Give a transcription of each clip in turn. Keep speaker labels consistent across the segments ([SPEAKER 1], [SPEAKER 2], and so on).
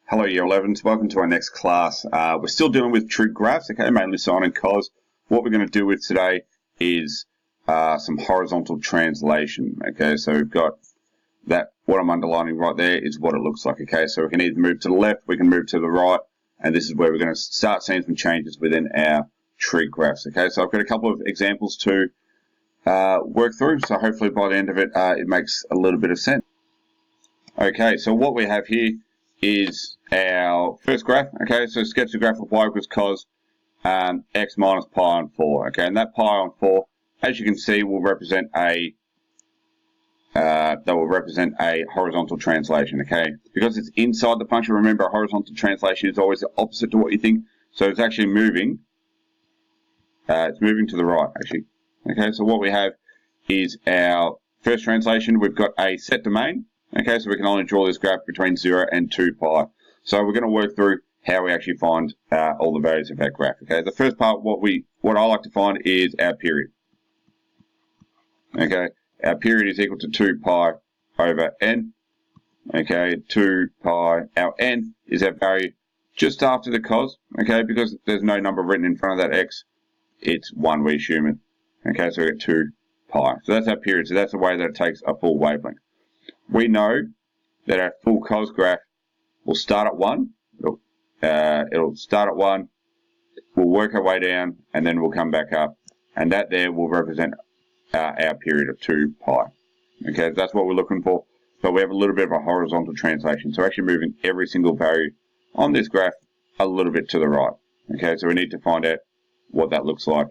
[SPEAKER 1] Hello Year 11s, welcome to our next class. We're still dealing with trig graphs, okay, mainly sine and cos. What we're going to do with today is some horizontal translation, okay, so we've got that, what I'm underlining right there is what it looks like, okay, so we can either move to the left, we can move to the right, and this is where we're going to start seeing some changes within our trig graphs, okay, so I've got a couple of examples to work through, so hopefully by the end of it, it makes a little bit of sense. Okay, so what we have here is our first graph, okay, so sketch the graph of y equals cos x minus pi on 4, okay, and that pi on 4, as you can see, will represent a horizontal translation, okay, because it's inside the function. Remember, a horizontal translation is always the opposite to what you think, so it's actually moving, it's moving to the right, actually, okay, so what we have is our first translation. We've got a set domain. Okay, so we can only draw this graph between 0 and 2 pi. So we're going to work through how we actually find all the values of that graph. Okay, the first part, what I like to find is our period. Okay, our period is equal to 2 pi over n. Okay, 2 pi, our n is our value just after the cos. Okay, because there's no number written in front of that x, it's 1, we assume it. Okay, so we get 2 pi. So that's our period, so that's the way that it takes a full wavelength. We know that our full cos graph will start at 1. It'll start at 1. We'll work our way down, and then we'll come back up. And that there will represent our period of 2 pi. Okay, that's what we're looking for. So we have a little bit of a horizontal translation. So actually moving every single value on this graph a little bit to the right. Okay, so we need to find out what that looks like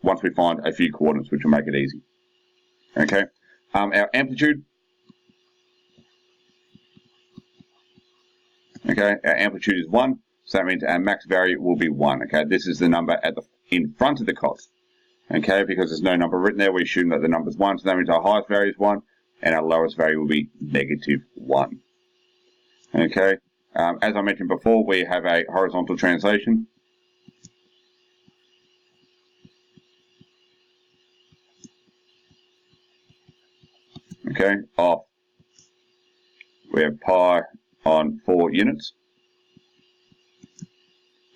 [SPEAKER 1] once we find a few coordinates, which will make it easy. Okay. Our amplitude, okay, our amplitude is 1, so that means our max value will be 1, okay, this is the number in front of the cos, okay, because there's no number written there, we assume that the number is 1, so that means our highest value is 1, and our lowest value will be -1, okay, as I mentioned before, we have a horizontal translation. Okay, we have pi on 4 units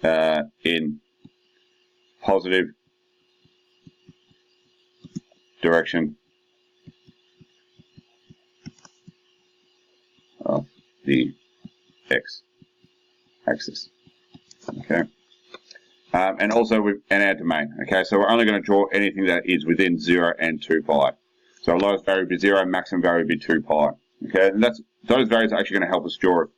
[SPEAKER 1] in positive direction of the x-axis. Okay, and also in our domain. Okay, so we're only going to draw anything that is within 0 and 2 pi. So lowest value would be 0, maximum value would be 2 pi. Okay, and those values are actually going to help us draw it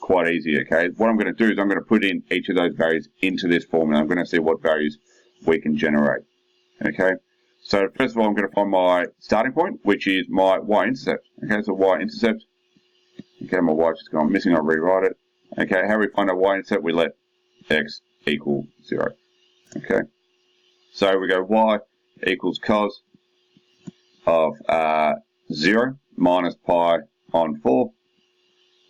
[SPEAKER 1] quite easy. Okay, what I'm going to do is I'm going to put in each of those values into this formula. I'm going to see what values we can generate. Okay, so first of all, I'm going to find my starting point, which is my y-intercept. Okay, so y-intercept. Okay, my y just gone missing. I'll rewrite it. Okay, how we find our y-intercept? We let x equal 0. Okay, so we go y equals cos of 0 minus pi on 4.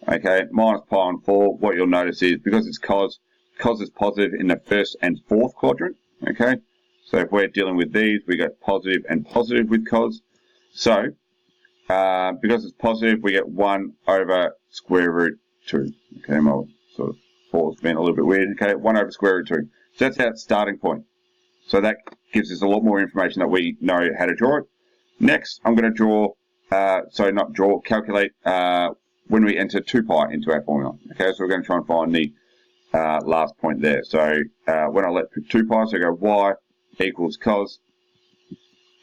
[SPEAKER 1] Okay, minus pi on 4, what you'll notice is, because it's cos is positive in the first and fourth quadrant. Okay, so if we're dealing with these, we get positive and positive with cos. So, because it's positive, we get 1 over square root 2. Okay, my sort of 4's been a little bit weird. Okay, 1 over square root 2. So that's our starting point. So that gives us a lot more information that we know how to draw it. Next, I'm going to calculate when we enter 2 pi into our formula. Okay, so we're going to try and find the last point there. So when I let 2 pi, so I go y equals cos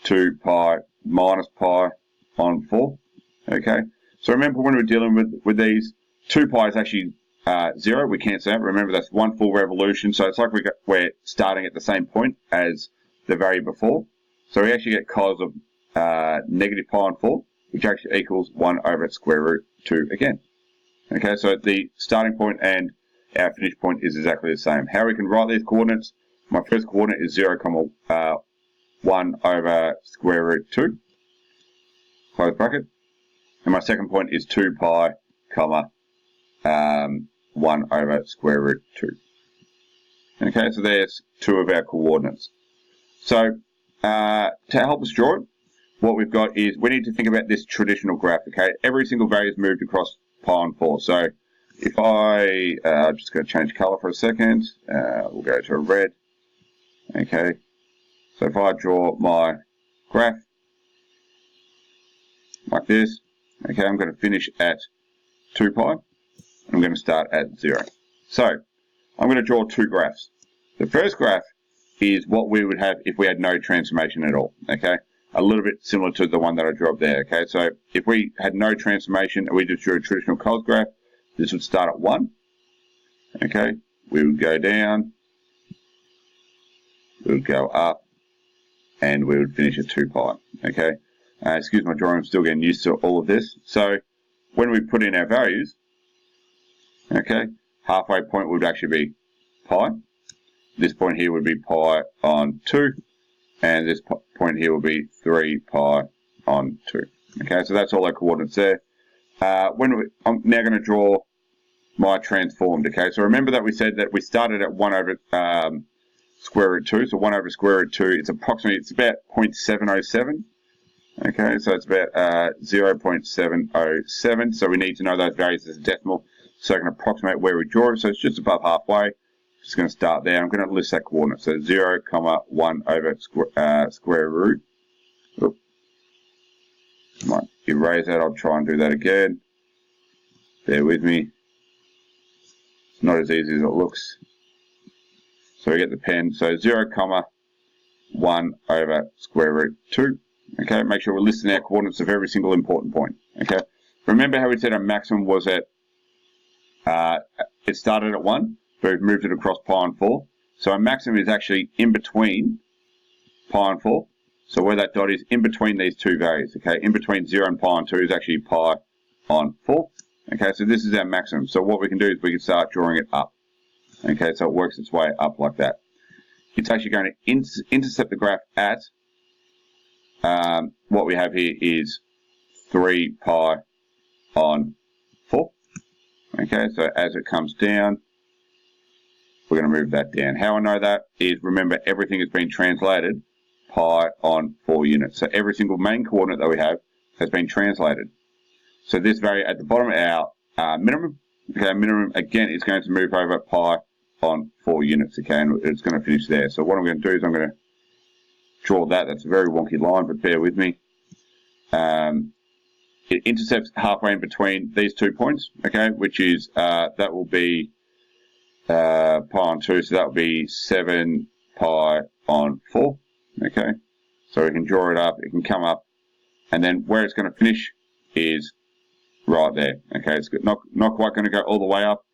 [SPEAKER 1] 2 pi minus pi on 4. Okay, so remember when we're dealing with these, 2 pi is actually 0. We cancel out. Remember, that's 1 full revolution. So it's like we're starting at the same point as the value before. So we actually get cos of negative pi on 4, which actually equals 1 over square root 2 again. Okay, so the starting point and our finish point is exactly the same. How we can write these coordinates? My first coordinate is 0, 1 over square root 2, close bracket. And my second point is 2 pi, 1 over square root 2. Okay, so there's 2 of our coordinates. So to help us draw it, what we've got is we need to think about this traditional graph, okay? Every single value is moved across pi on 4. So if I, I'm just going to change color for a second, we'll go to a red, okay, so if I draw my graph like this, okay, I'm going to finish at 2 pi, I'm going to start at 0. So, I'm going to draw two graphs. The first graph is what we would have if we had no transformation at all, okay? A little bit similar to the one that I drew up there, okay? So if we had no transformation and we just drew a traditional cos graph, this would start at 1, okay? We would go down, we would go up, and we would finish at 2 pi, okay? Excuse my drawing, I'm still getting used to all of this. So when we put in our values, okay, halfway point would actually be pi. This point here would be pi on 2, and this point here will be 3 pi on 2. Okay, so that's all our coordinates there. I'm now going to draw my transformed. Okay, so remember that we said that we started at 1 over square root 2. So 1 over square root 2, it's about 0.707. Okay, so it's about 0.707. So we need to know those values as a decimal so I can approximate where we draw it. So it's just above halfway. Just going to start there. I'm going to list that coordinate. So 0, 1 over square root. Oop. Might erase that. I'll try and do that again. Bear with me. It's not as easy as it looks. So we get the pen. So 0, 1 over square root 2. Okay, make sure we're listing our coordinates of every single important point. Okay, remember how we said our maximum was at, it started at 1. But we've moved it across pi on 4. So our maximum is actually in between pi on 4. So where that dot is in between these two values. Okay, in between 0 and pi on 2 is actually pi on 4. Okay, so this is our maximum. So what we can do is we can start drawing it up. Okay, so it works its way up like that. It's actually going to intercept the graph at, what we have here is 3 pi on 4. Okay, so as it comes down, we're going to move that down. How I know that is, remember, everything has been translated pi on 4 units. So every single main coordinate that we have has been translated. So this value at the bottom of our minimum, okay, minimum again is going to move over pi on 4 units, okay, and it's going to finish there. So what I'm going to do is I'm going to draw that. That's a very wonky line, but bear with me. It intercepts halfway in between these 2 points, okay, which is, that will be pi on 2, so that will be 7 pi on 4, okay, so we can draw it up, it can come up, and then where it's going to finish is right there, okay, it's not quite going to go all the way up,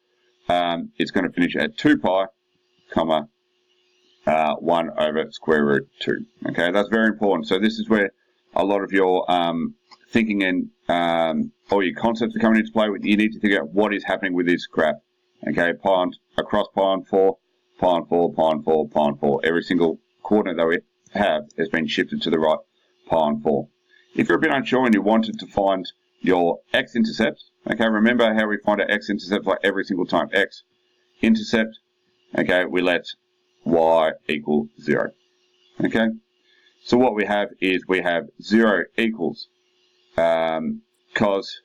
[SPEAKER 1] it's going to finish at 2 pi, 1 over square root 2, okay, that's very important. So this is where a lot of your thinking and all your concepts are coming into play. You need to figure out what is happening with this graph. Okay, across pi on 4, pi on 4, pi on 4, pi on 4. Every single coordinate that we have has been shifted to the right, pi on 4. If you're a bit unsure and you wanted to find your x-intercepts, okay, remember how we find our x-intercepts like every single time. X-intercept, okay, we let y equal 0. Okay, so what we have is we have 0 equals cos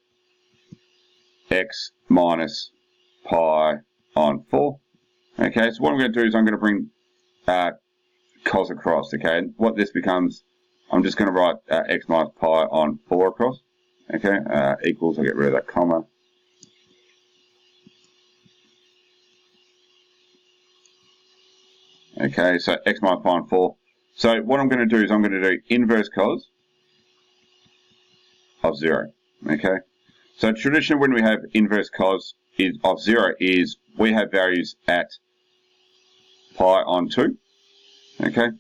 [SPEAKER 1] x minus pi on 4. Okay, so what I'm going to do is I'm going to bring cos across, okay, and what this becomes, I'm just going to write x minus pi on 4 across, okay, equals, I'll get rid of that comma. Okay, so x minus pi on 4. So what I'm going to do is I'm going to do inverse cos of 0, okay. So traditionally when we have inverse cos of 0 is we have values at pi on 2, okay.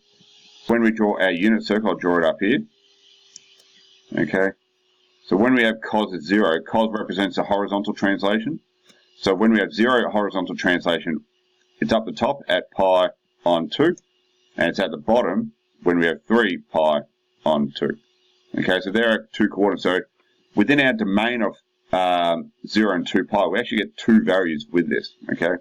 [SPEAKER 1] When we draw our unit circle, I'll draw it up here, okay. So when we have cos at 0, cos represents a horizontal translation. So when we have 0 horizontal translation, it's up the top at pi on 2, and it's at the bottom when we have 3 pi on 2. Okay, so there are 2 coordinates. So within our domain of 0 and 2 pi, we actually get 2 values with this, okay?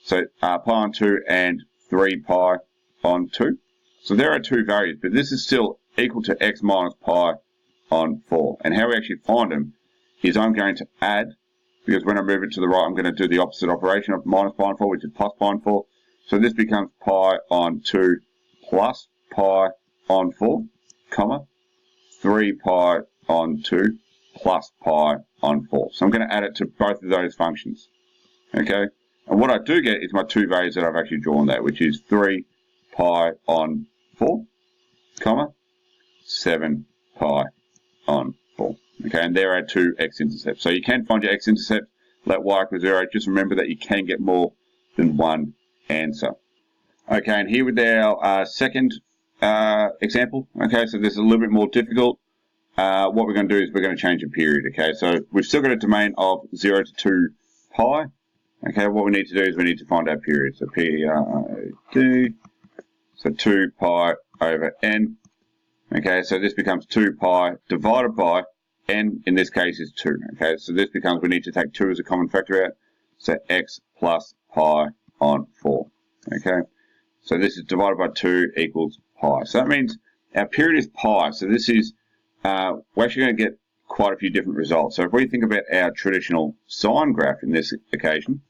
[SPEAKER 1] So pi on 2 and 3 pi on 2. So there are 2 values, but this is still equal to x minus pi on 4. And how we actually find them is I'm going to add because when I move it to the right, I'm going to do the opposite operation of minus pi on 4, which is plus pi on 4. So this becomes pi on 2 plus pi on 4, comma, 3 pi on 2 plus pi on 4. So I'm going to add it to both of those functions. Okay? And what I do get is my two values that I've actually drawn there, which is 3 pi on 4, comma, 7 pi on 4. Okay, and there are two x-intercepts. So you can find your x-intercept, let y equal 0. Just remember that you can get more than one answer. Okay, and here with our second example. Okay, so this is a little bit more difficult. What we're going to do is we're going to change the period. Okay, so we've still got a domain of 0 to 2 pi. Okay, what we need to do is we need to find our period. So PRD, so 2 pi over n. Okay, so this becomes 2 pi divided by n, in this case, is 2. Okay, so this becomes, we need to take 2 as a common factor out. So x plus pi on 4. Okay, so this is divided by 2 equals pi. So that means our period is pi. So this is, we're actually going to get quite a few different results. So if we think about our traditional sine graph in this occasion,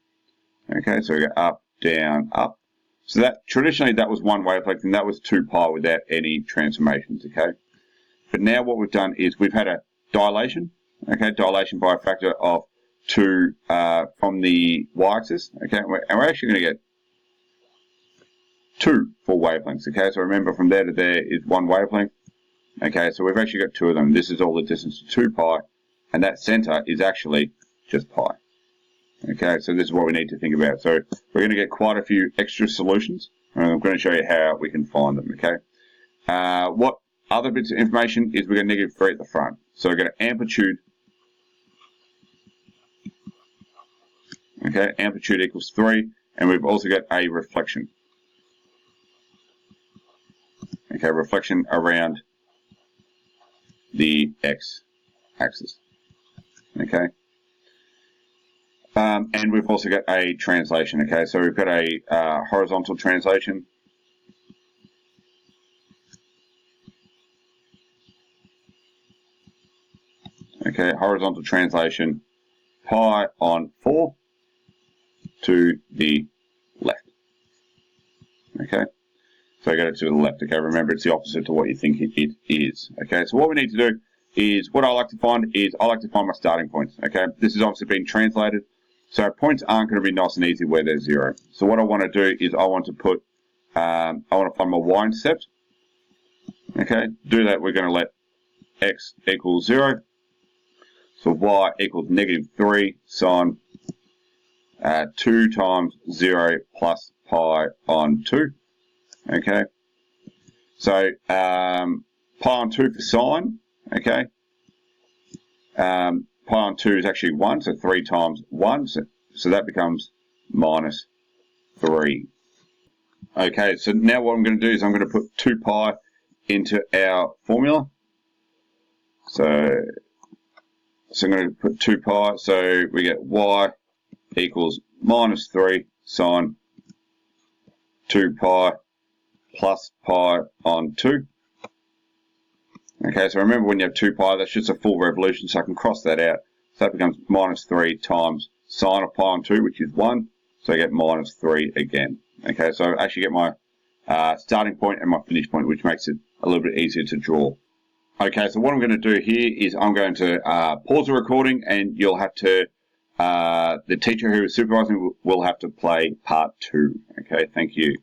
[SPEAKER 1] okay, so we go up, down, up. So that traditionally that was one wavelength, and that was 2 pi without any transformations. Okay, but now what we've done is we've had a dilation. Okay, dilation by a factor of 2 from the y-axis. Okay, and we're actually going to get 2 full wavelengths. Okay, so remember from there to there is one wavelength. Okay, so we've actually got 2 of them. This is all the distance to 2 pi, and that center is actually just pi. Okay, so this is what we need to think about. So we're going to get quite a few extra solutions, and I'm going to show you how we can find them. Okay, what other bits of information is we're going to -3 at the front. So we're going to amplitude. Okay, amplitude equals 3, and we've also got a reflection. Okay, reflection around the x-axis. Okay. And we've also got a translation. Okay, so we've got a horizontal translation. Okay, horizontal translation, pi on 4 to the left. Okay, so I got it to the left. Okay, remember it's the opposite to what you think it is. Okay, so what we need to do is, what I like to find is, I like to find my starting points. Okay, this is obviously being translated. So our points aren't going to be nice and easy where there's 0. So what I want to do is I want to put, I want to find my y-intercept. Okay, to do that we're going to let x equals 0. So y equals -3 sine 2 times 0 plus pi on 2. Okay, so pi on 2 for sine. Okay. Pi on 2 is actually 1, so 3 times 1, so that becomes -3. Okay, so now what I'm going to do is I'm going to put 2 pi into our formula. So I'm going to put 2 pi, so we get y equals -3 sine 2 pi plus pi on 2. Okay, so remember when you have 2 pi, that's just a full revolution, so I can cross that out. So that becomes -3 times sine of pi on 2, which is 1. So I get -3 again. Okay, so I actually get my starting point and my finish point, which makes it a little bit easier to draw. Okay, so what I'm going to do here is I'm going to pause the recording, and you'll have to, the teacher who is supervising will have to play part 2. Okay, thank you.